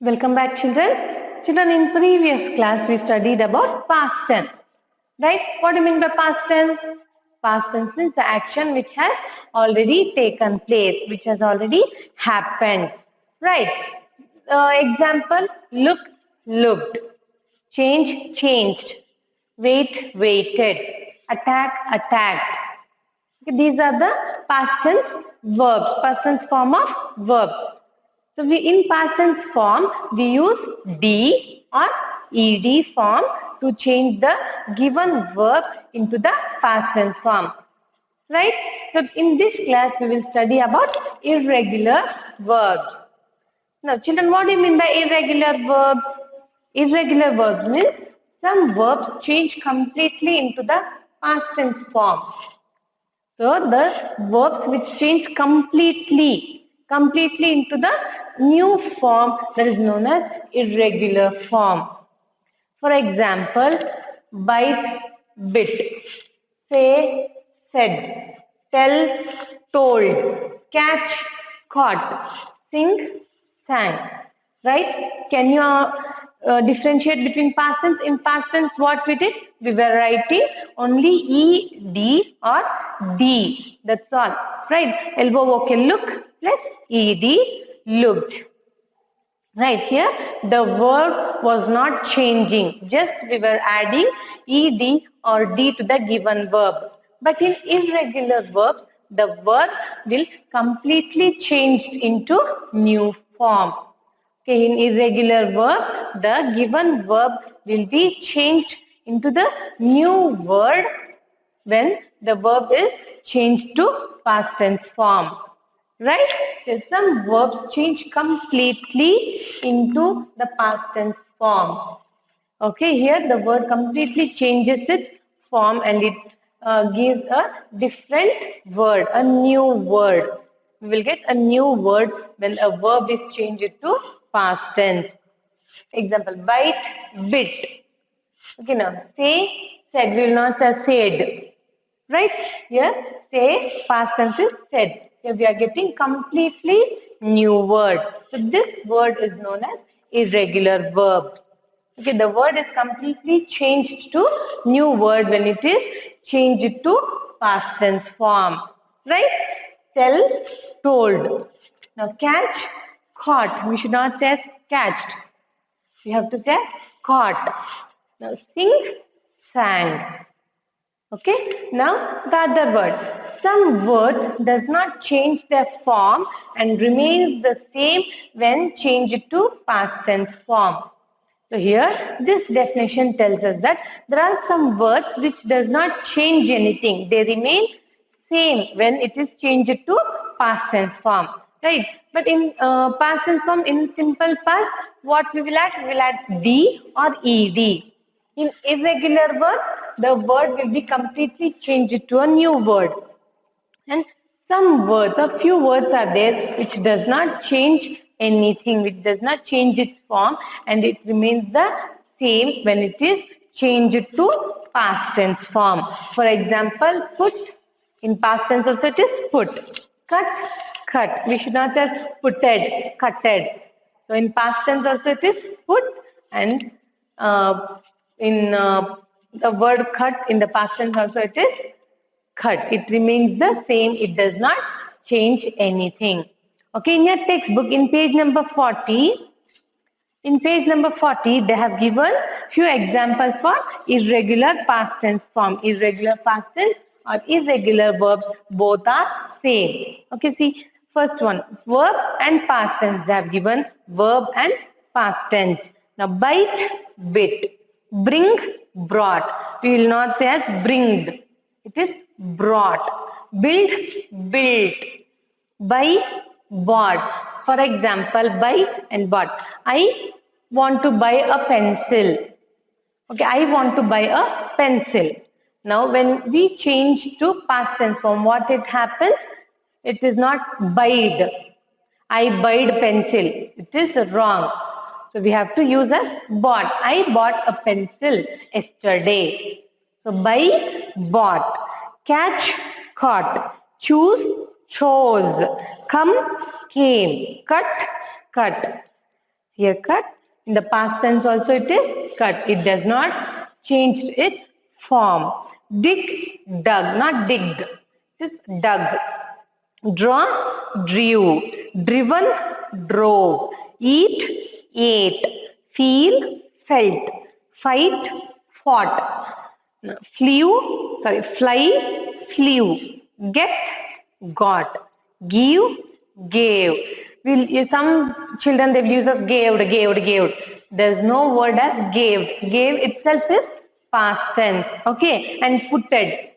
Welcome back, children. Children, in previous class we studied about past tense. Right? What do you mean by past tense? Past tense is the action which has already taken place, which has already happened. Right? Example, look, looked. Change, changed. Wait, waited. Attack, attacked. Okay, these are the past tense verbs, past tense form of verbs. So we in past tense form we use D or ed form to change the given verb into the past tense form. Right? So in this class we will study about irregular verbs. Now children, what do you mean by irregular verbs? Irregular verbs means some verbs change completely into the past tense form. So the verbs which change completely into the new form, that is known as irregular form. For example, bite, bit, say, said, tell, told, catch, caught, sing, sang. Right? Can you differentiate between past tense? In past tense, what we did? We were writing only ed or d. That's all. Right? Elbow vocal look plus ed, looked. Right, here the verb was not changing, just we were adding ed or d to the given verb. But in irregular verbs, the verb will completely change into new form. Okay, in irregular verb, the given verb will be changed into the new word when the verb is changed to past tense form. Right? So some verbs change completely into the past tense form. Okay, here the word completely changes its form and it gives a different word, a new word. We will get a new word when a verb is changed to past tense. Example, bite, bit. Okay, now say, said. We will not say said. Right? Here, say, past tense is said. Here we are getting completely new word. So this word is known as irregular verb. Okay, the word is completely changed to new word when it is changed to past tense form. Right? Tell, told. Now catch, caught. We should not say catched. We have to say caught. Now sing, sang. Okay, now the other word. Some word does not change their form and remains the same when changed to past tense form. So here this definition tells us that there are some words which does not change anything. They remain same when it is changed to past tense form. Right? But in past tense form, in simple past, what we will add? We will add D or ED. In irregular words, the word will be completely changed to a new word. And some words, a few words are there which does not change anything, which does not change its form and it remains the same when it is changed to past tense form. For example, put, in past tense also it is put. Cut, cut. We should not say putted, cutted. So in past tense also it is put and in the word cut in the past tense also it is cut. It remains the same. It does not change anything. Okay, in your textbook, in page number 40, they have given few examples for irregular past tense form. Irregular past tense or irregular verbs, both are same. Okay, see, first one, verb and past tense. They have given verb and past tense. Now, bite, bit. Bring, brought. We will not say as bringed. It is brought. Build, built. Buy, bought. For example, buy and bought. I want to buy a pencil. Okay, I want to buy a pencil. Now, when we change to past tense form, what it happens? It is not buyed. I buyed pencil. It is wrong. So we have to use as bought. I bought a pencil yesterday. So buy, bought. Catch, caught. Choose, chose. Come, came. Cut, cut. Here cut. In the past tense also it is cut. It does not change its form. Dig, dug, not digged. Just dug. Draw, drew. Driven, drove. Eat, ate. Feel, felt. Fight, fought. Fly, flew. Get, got. Give, gave. Some children they will use of gave. There's no word as gave. Gave itself is past tense. Okay, and putted,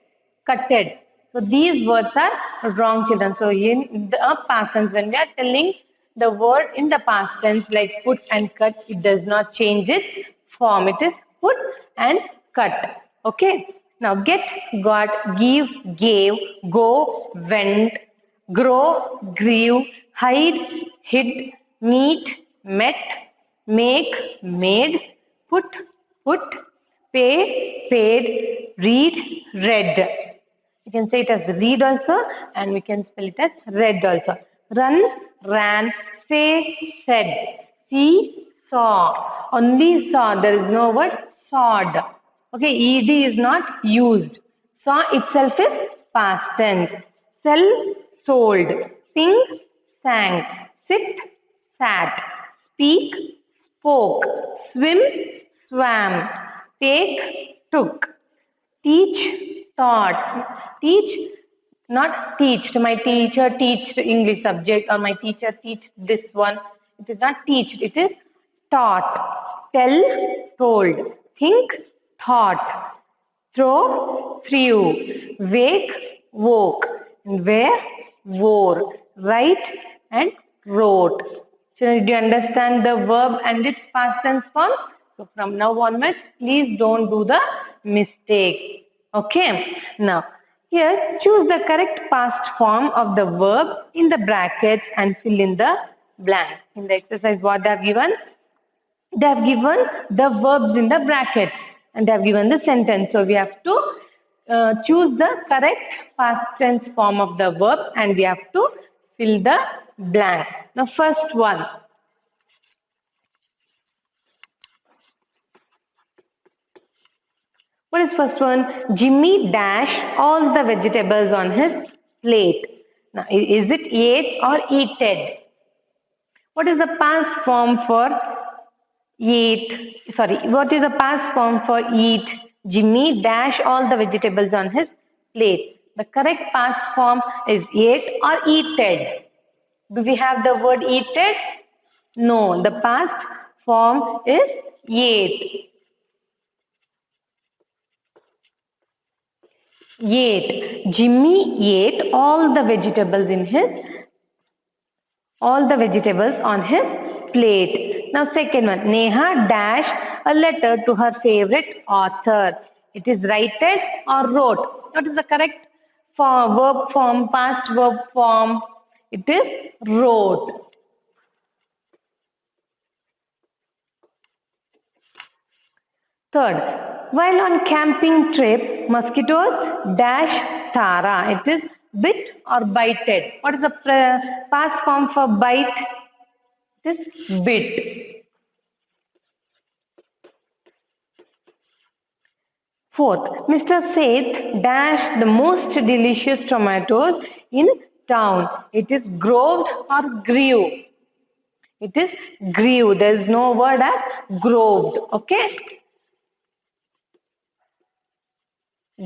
cutted. So these words are wrong, children. So in the past tense, when we are telling the word in the past tense like put and cut, it does not change its form. It is put and cut. Okay. Now get, got, give, gave, go, went, grow, grew, hide, hid, meet, met, make, made, put, pay, paid, read, read. You can say it as read also, and we can spell it as read also. Run, ran, say, said, see, saw. Only saw. There is no word sawed. Okay, ed is not used. Saw itself is past tense. Sell, sold. Sing, sang. Sit, sat. Speak, spoke. Swim, swam. Take, took. Teach, taught. Teach, not teached. My teacher teached English subject, or my teacher teached this one. It is not teached. It is taught. Tell, told. Think, thought. Throw, threw. Wake, woke. Wear, wore. Write and wrote. So did you understand the verb and its past tense form? So from now onwards, please don't do the mistake. Okay. Now, here choose the correct past form of the verb in the brackets and fill in the blank. In the exercise, what they have given? They have given the verbs in the brackets and they have given the sentence. So we have to choose the correct past tense form of the verb and we have to fill the blank. Now, first one. What is first one? Jimmy dash all the vegetables on his plate. Now, is it ate or eated? What is the past form for eat? Sorry, what is the past form for eat? Jimmy dash all the vegetables on his plate. The correct past form is ate or eated. Do we have the word eated? No, the past form is ate. Ate. Jimmy ate all the vegetables on his plate. Now second one. Neha dash a letter to her favorite author. It is written or wrote. What is the correct verb form, past verb form? It is wrote. Third. While on camping trip, mosquitoes dash Tara. It is bit or bited. What is the past form for bite? It is bit. Fourth, Mr. Seth dashed the most delicious tomatoes in town. It is groved or grew. It is grew. There is no word as groved. Okay.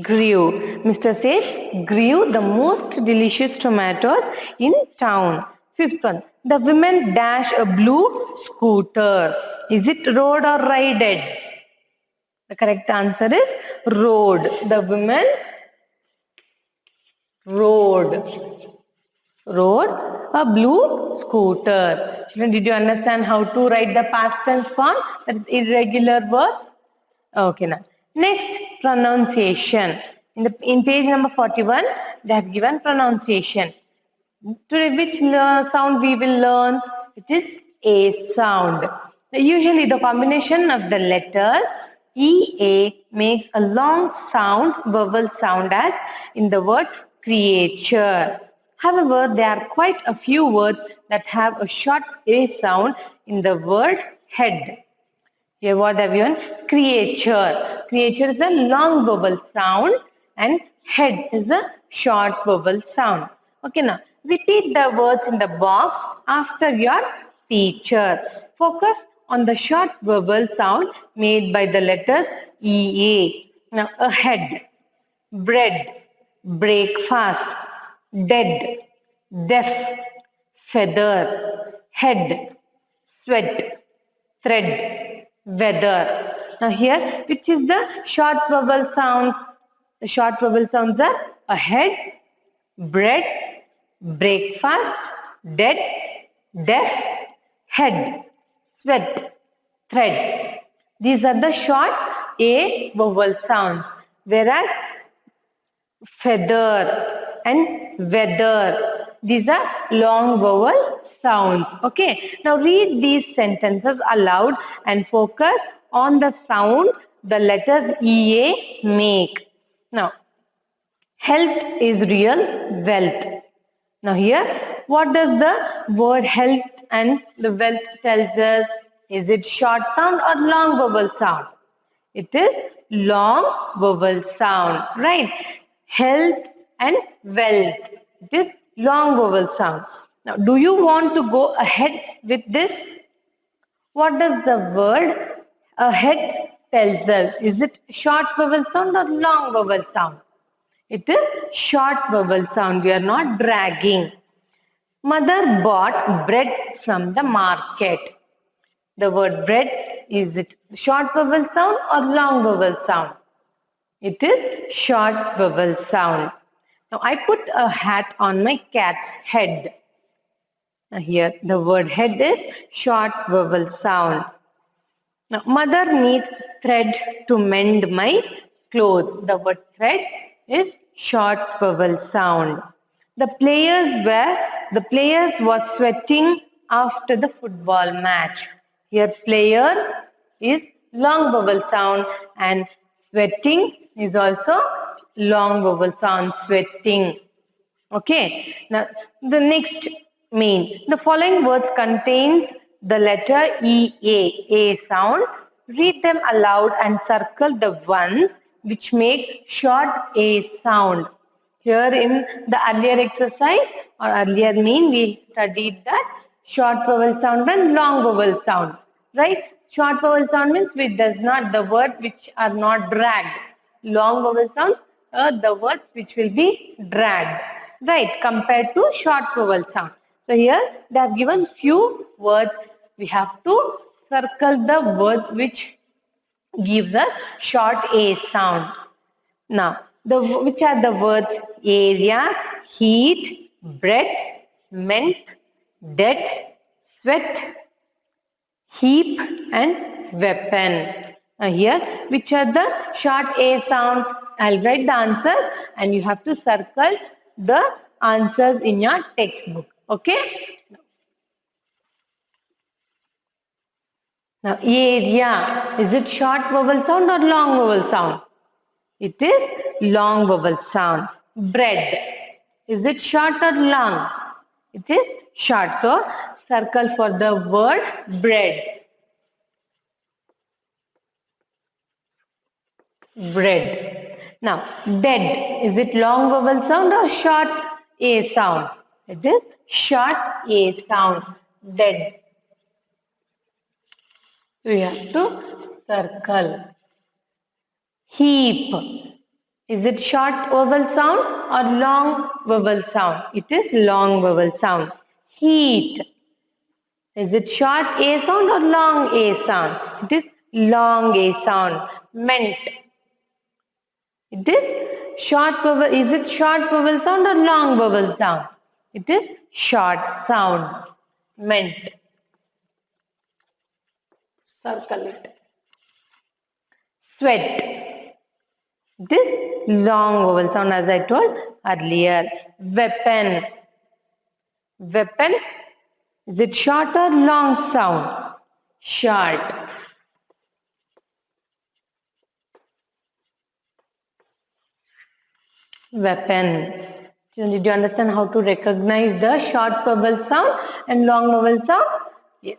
Grew. Mr. Seth grew the most delicious tomatoes in town. Fifth one. The women dash a blue scooter. Is it rode or rided? The correct answer is rode. The women rode a blue scooter. Children, did you understand how to write the past tense form? That is irregular verbs. Okay, now. Next, pronunciation. In page number 41, they have given pronunciation. Today, which sound we will learn? It is A sound. Now, usually, the combination of the letters EA makes a long sound, vowel sound as in the word creature. However, there are quite a few words that have a short A sound in the word head. Here what have you done? Creature. Creature is a long vowel sound and head is a short vowel sound. Okay, now repeat the words in the box after your teacher. Focus on the short vowel sound made by the letters EA. Now a head, bread, breakfast, dead, deaf, feather, head, sweat, thread, weather. Now here, which is the short vowel sounds? The short vowel sounds are ahead, bread, breakfast, dead, deaf, head, sweat, thread. These are the short A vowel sounds. Whereas feather and weather, these are long vowel sounds. Okay. Now read these sentences aloud and focus on the sound the letters EA make. Now, health is real wealth. Now here, what does the word health and the wealth tells us? Is it short sound or long vowel sound? It is long vowel sound, right? Health and wealth. It is long vowel sound. Now, do you want to go ahead with this? What does the word ahead tells us? Is it short vowel sound or long vowel sound? It is short vowel sound. We are not dragging. Mother bought bread from the market. The word bread, is it short vowel sound or long vowel sound? It is short vowel sound. Now I put a hat on my cat's head. Now here the word head is short vowel sound. Now mother needs thread to mend my clothes. The word thread is short vowel sound. The players were sweating after the football match. Here players is long vowel sound and sweating is also long vowel sound, sweating. Okay. Now the next mean. The following words contains the letter A sound. Read them aloud and circle the ones which make short A sound. Here in the earlier exercise or earlier mean, we studied that short vowel sound and long vowel sound, right? Short vowel sound means which does not, the words which are not dragged. Long vowel sound are the words which will be dragged, right, compared to short vowel sound. So here they have given few words. We have to circle the words which gives a short A sound. Now, which are the words area, heat, bread, meant, dead, sweat, heap and weapon. Now here, which are the short A sounds? I'll write the answers and you have to circle the answers in your textbook. Okay? Now, area, is it short vowel sound or long vowel sound? It is long vowel sound. Bread, is it short or long? It is short. So, circle for the word bread. Bread. Now, dead, is it long vowel sound or short A sound? It is short A sound. Dead. So, you have to circle. Heap. Is it short vowel sound or long vowel sound? It is long vowel sound. Heat. Is it short A sound or long A sound? It is long A sound. Meant. It is short vowel. Is it short vowel sound or long vowel sound? It is short sound. Meant. Circle it. Sweat. This long vowel sound as I told earlier. Weapon. Weapon. Is it short or long sound? Short. Weapon. So did you understand how to recognize the short vowel sound and long vowel sound?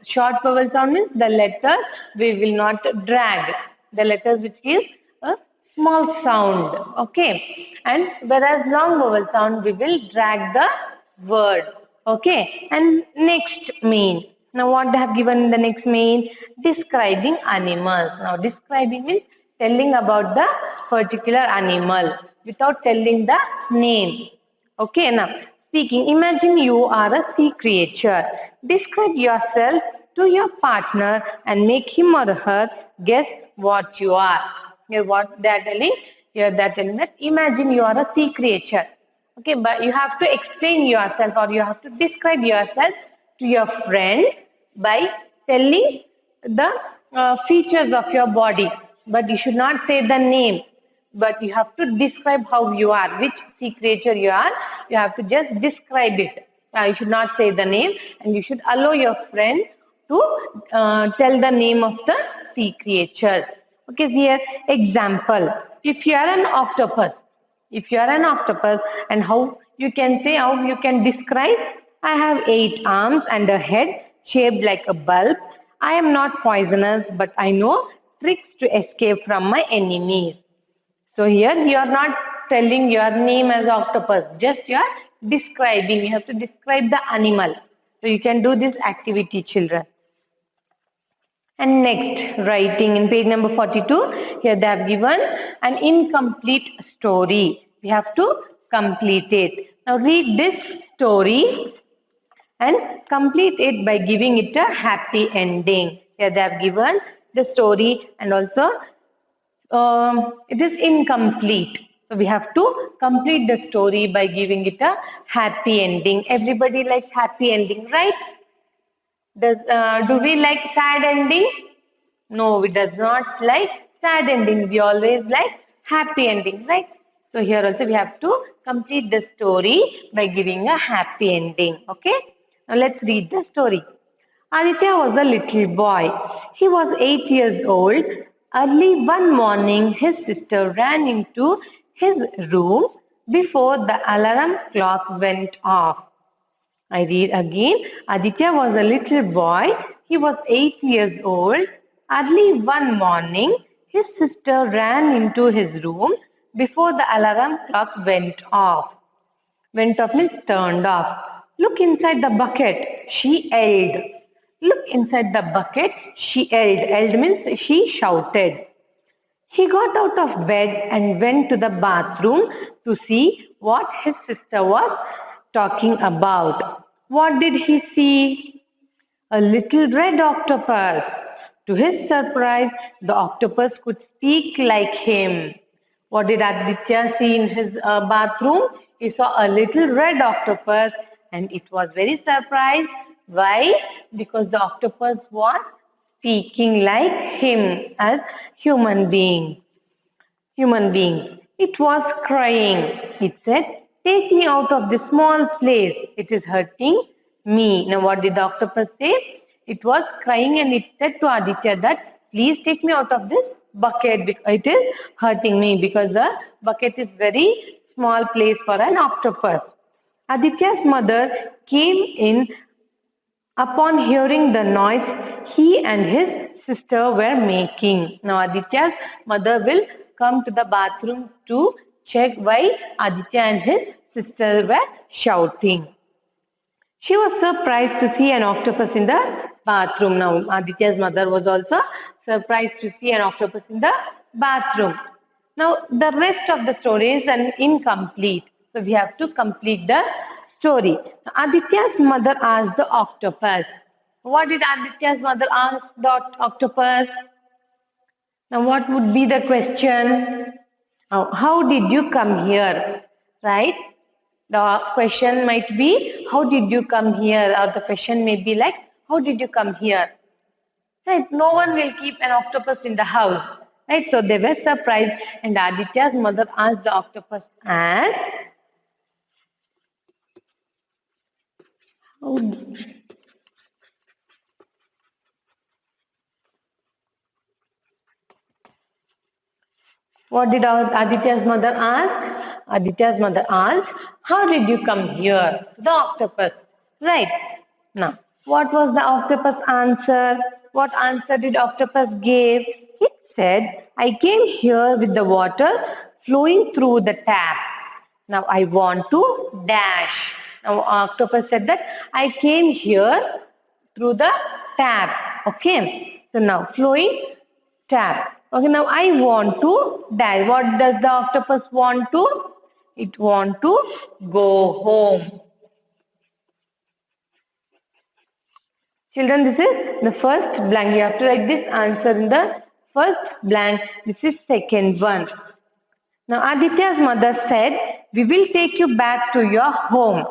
Short vowel sound means the letters we will not drag. The letters which gives a small sound. Okay. And whereas long vowel sound we will drag the word. Okay. And next mean. Now what they have given in the next mean? Describing animals. Now describing means telling about the particular animal without telling the name. Okay, now speaking, imagine you are a sea creature. Describe yourself to your partner and make him or her guess what you are. Here what they are telling? Here they are telling that imagine you are a sea creature. Okay, but you have to explain yourself or you have to describe yourself to your friend by telling the features of your body. But you should not say the name, but you have to describe how you are, which sea creature you are. You have to just describe it. You should not say the name, and you should allow your friend to tell the name of the sea creature. Okay, here example. If you are an octopus, and how you can say, how you can describe, I have 8 arms and a head shaped like a bulb. I am not poisonous, but I know tricks to escape from my enemies. So here you are not telling your name as octopus, just you are describing. You have to describe the animal. So you can do this activity, children. And next, writing in page number 42, here they have given an incomplete story. We have to complete it. Now read this story and complete it by giving it a happy ending. Here they have given the story and also it is incomplete. So we have to complete the story by giving it a happy ending. Everybody likes happy ending, right? Do we like sad ending? No, we does not like sad ending. We always like happy ending, right? So here also we have to complete the story by giving a happy ending. Okay? Now let's read the story. Aditya was a little boy. He was 8 years old. Early one morning, his sister ran into his room before the alarm clock went off. I read again. Aditya was a little boy. He was 8 years old. Early one morning, his sister ran into his room before the alarm clock went off. Went off means turned off. Look inside the bucket, she yelled. Look inside the bucket, she yelled. Yelled means she shouted. He got out of bed and went to the bathroom to see what his sister was talking about. What did he see? A little red octopus. To his surprise, the octopus could speak like him. What did Aditya see in his bathroom? He saw a little red octopus and it was very surprised. Why? Because the octopus was speaking like him as human being. Human beings. It was crying. It said, take me out of this small place. It is hurting me. Now what did the octopus say? It was crying and it said to Aditya that, please take me out of this bucket. It is hurting me because the bucket is very small place for an octopus. Aditya's mother came in upon hearing the noise he and his sister were making. Now Aditya's mother will come to the bathroom to check why Aditya and his sister were shouting. She was surprised to see an octopus in the bathroom. Now Aditya's mother was also surprised to see an octopus in the bathroom. Now the rest of the story is an incomplete. So we have to complete the story. Aditya's mother asked the octopus. What did Aditya's mother ask the octopus? Now what would be the question? How did you come here? Right? The question might be, how did you come here? Or the question may be like, how did you come here? Right? No one will keep an octopus in the house. Right? So they were surprised and Aditya's mother asked the octopus as, what did Aditya's mother ask? Aditya's mother asked, how did you come here? The octopus. Right. Now, What was the octopus answer? What answer did octopus give? It said, I came here with the water flowing through the tap. Now I want to dash. Now octopus said that I came here through the tap. Okay. So now flowing tap. Okay. Now I want to dash. What does the octopus want to? It want to go home. Children, this is the first blank. You have to write this answer in the first blank. This is second one. Now Aditya's mother said, we will take you back to your home.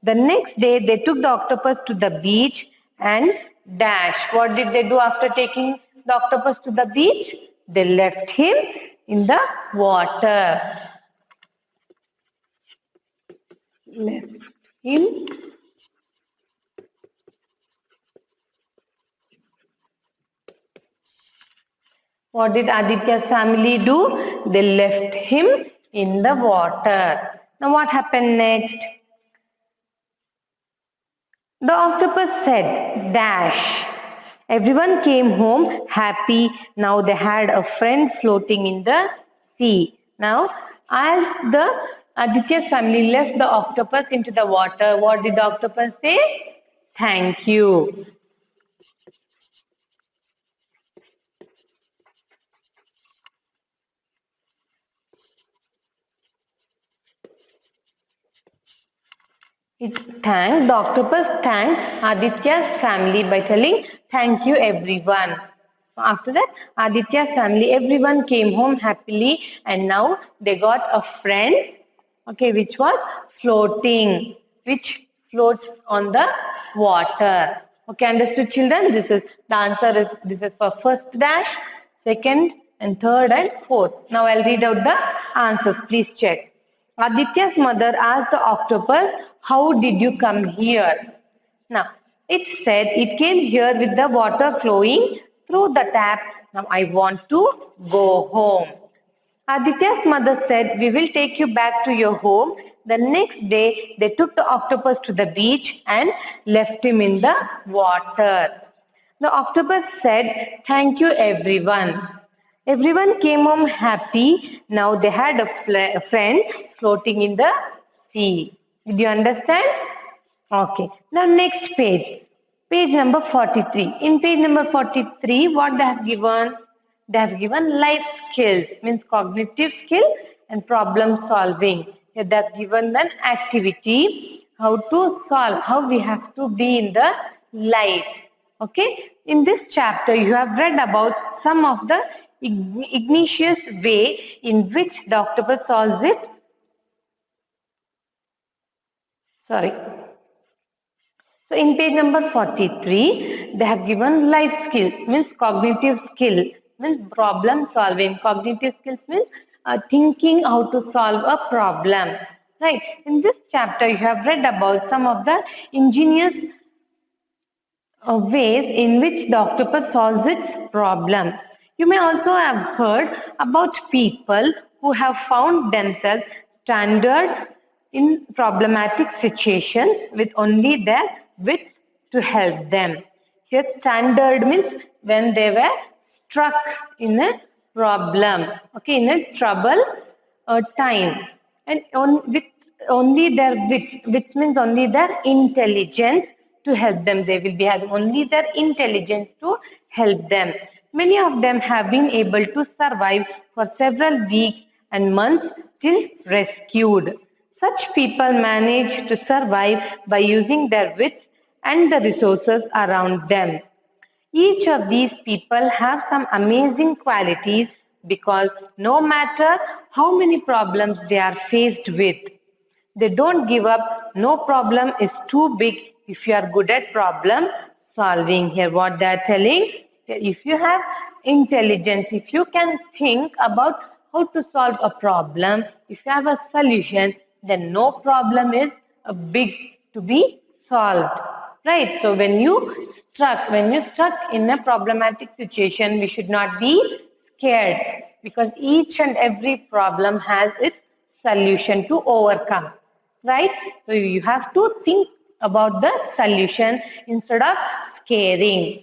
The next day they took the octopus to the beach and dash. What did they do after taking the octopus to the beach? They left him in the water. Left him. What did Aditya's family do? They left him in the water. Now what happened next? The octopus said, dash. Everyone came home happy. Now they had a friend floating in the sea. Now, as the Aditya's family left the octopus into the water, what did the octopus say? Thank you. The octopus thanked Aditya's family by telling, thank you everyone. After that, Aditya's family, everyone came home happily and now they got a friend, okay, which was floating, which floats on the water. Okay, understood children? This is, the answer is, this is for first dash, second and third and fourth. Now I'll read out the answers, please check. Aditya's mother asked the octopus, how did you come here? Now, it said it came here with the water flowing through the tap. Now, I want to go home. Aditya's mother said, we will take you back to your home. The next day, they took the octopus to the beach and left him in the water. The octopus said, thank you everyone. Everyone came home happy. Now they had a friend floating in the sea. Did you understand? Okay. Now next page. Page number 43. In page number 43, what they have given? They have given life skills, means cognitive skill and problem solving. They have given an activity, how to solve, how we have to be in the life. Okay. In this chapter, you have read about some of the ingenious way in which the octopus solves it. Sorry. So in page number 43, they have given life skills, means cognitive skill, means problem solving. Cognitive skills means thinking how to solve a problem. Right. In this chapter, you have read about some of the ingenious ways in which the octopus solves its problem. You may also have heard about people who have found themselves stranded in problematic situations with only their wits to help them. Here, stranded means when they were struck in a problem, okay, in a trouble time, and with only their wits means only their intelligence to help them. They will be having only their intelligence to help them. Many of them have been able to survive for several weeks and months till rescued. Such people manage to survive by using their wits and the resources around them. Each of these people have some amazing qualities because no matter how many problems they are faced with, they don't give up. No problem is too big if you are good at problem solving. Here what they are telling, if you have intelligence, if you can think about how to solve a problem, if you have a solution, then no problem is big to be solved. Right? So when you stuck in a problematic situation, we should not be scared because each and every problem has its solution to overcome. Right? So you have to think about the solution instead of scaring.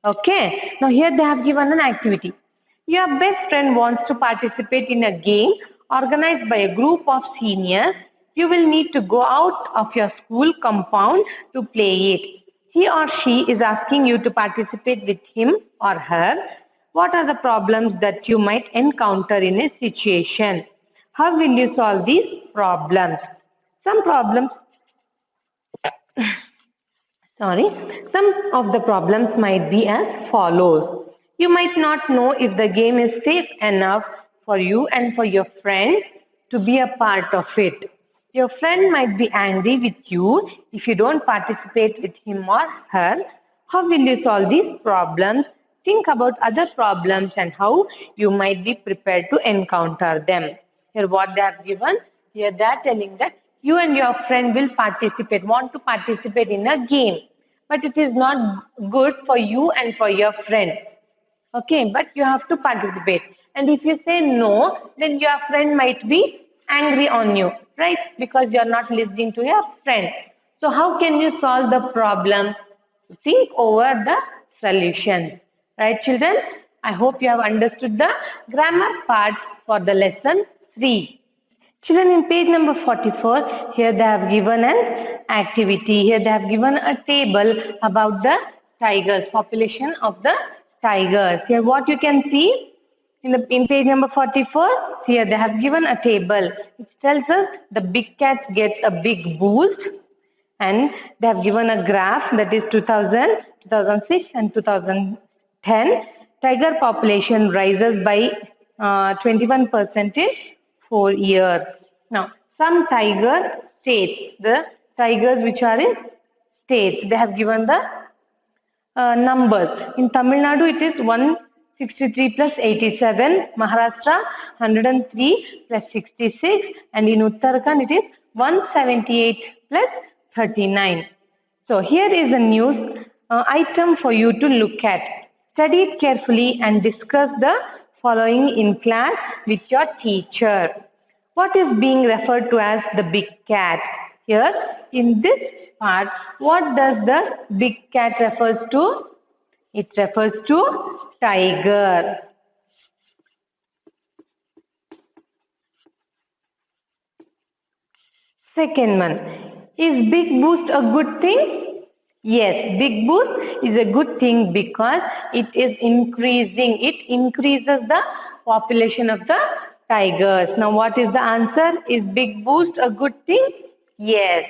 Okay, now here they have given an activity. Your best friend wants to participate in a game organized by a group of seniors. You will need to go out of your school compound to play it. He or she is asking you to participate with him or her. What are the problems that you might encounter in a situation? How will you solve these problems? Some problems Sorry, some of the problems might be as follows. You might not know if the game is safe enough for you and for your friend to be a part of it. Your friend might be angry with you if you don't participate with him or her. How will you solve these problems? Think about other problems and how you might be prepared to encounter them. Here what they have given, here they are telling that you and your friend will want to participate in a game, but it is not good for you and for your friend. Okay, but you have to participate. And if you say no, then your friend might be angry on you, right? Because you are not listening to your friend. So how can you solve the problem? Think over the solutions. Right, children? I hope you have understood the grammar part for the lesson 3. Children, in page number 44, here they have given an activity. Here they have given a table about the tigers, population of the tigers. Here what you can see in page number 44, here they have given a table which tells us the big cats get a big boost, and they have given a graph that is 2000, 2006 and 2010. Tiger population rises by 21% in 4 years. Now, some tiger states, the tigers which are in states, they have given the numbers. In Tamil Nadu, it is 163 plus 87, Maharashtra 103 plus 66, and in Uttarakhand, it is 178 plus 39. So here is a news item for you to look at. Study it carefully and discuss the following in class with your teacher. What is being referred to as the big cat? Here in this part, what does the big cat refers to? It refers to tiger. Second one, is big boost a good thing? Yes, big boost is a good thing because it is increasing. It increases the population of the tigers. Now what is the answer? Is big boost a good thing? Yes.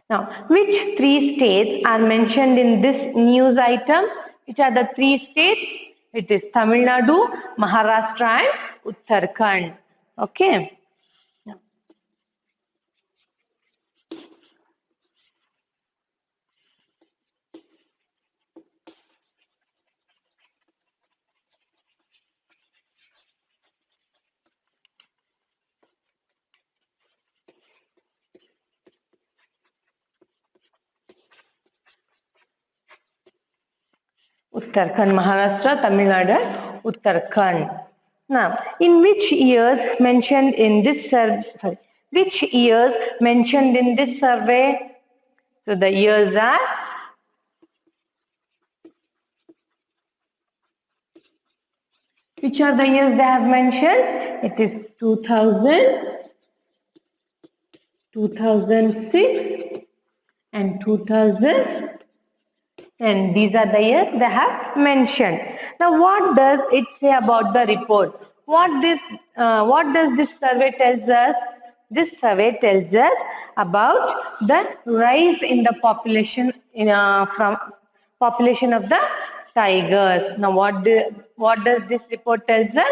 Now, which 3 states are mentioned in this news item? Which are the 3 states? It is Tamil Nadu, Maharashtra and Uttarakhand. Okay. Uttarakhand, Maharashtra, Tamil Nadu, Uttarakhand. Now, in which years mentioned in this survey? Which years mentioned in this survey? So the years are which are the years they have mentioned? It is 2000, 2006 and 2000. And these are the years they have mentioned. Now, what does it say about the report? What does this survey tells us? This survey tells us about the rise in the population from population of the tigers. Now, what does this report tells us?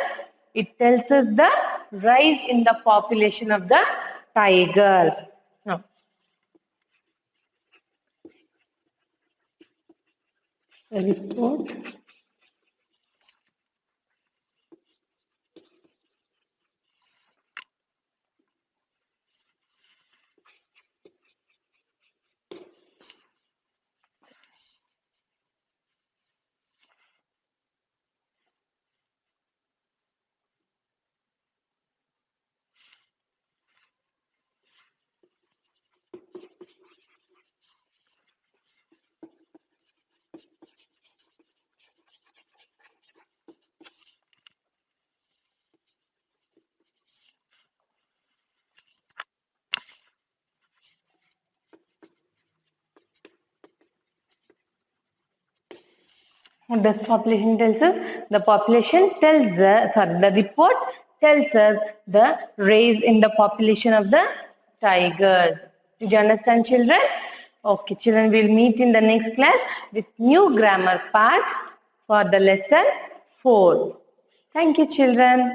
It tells us the rise in the population of the tigers. Now, the report. What does population tells us? The population tells the report tells us the rise in the population of the tigers. Did you understand, children? Okay, children, we'll meet in the next class with new grammar part for the lesson 4. Thank you, children.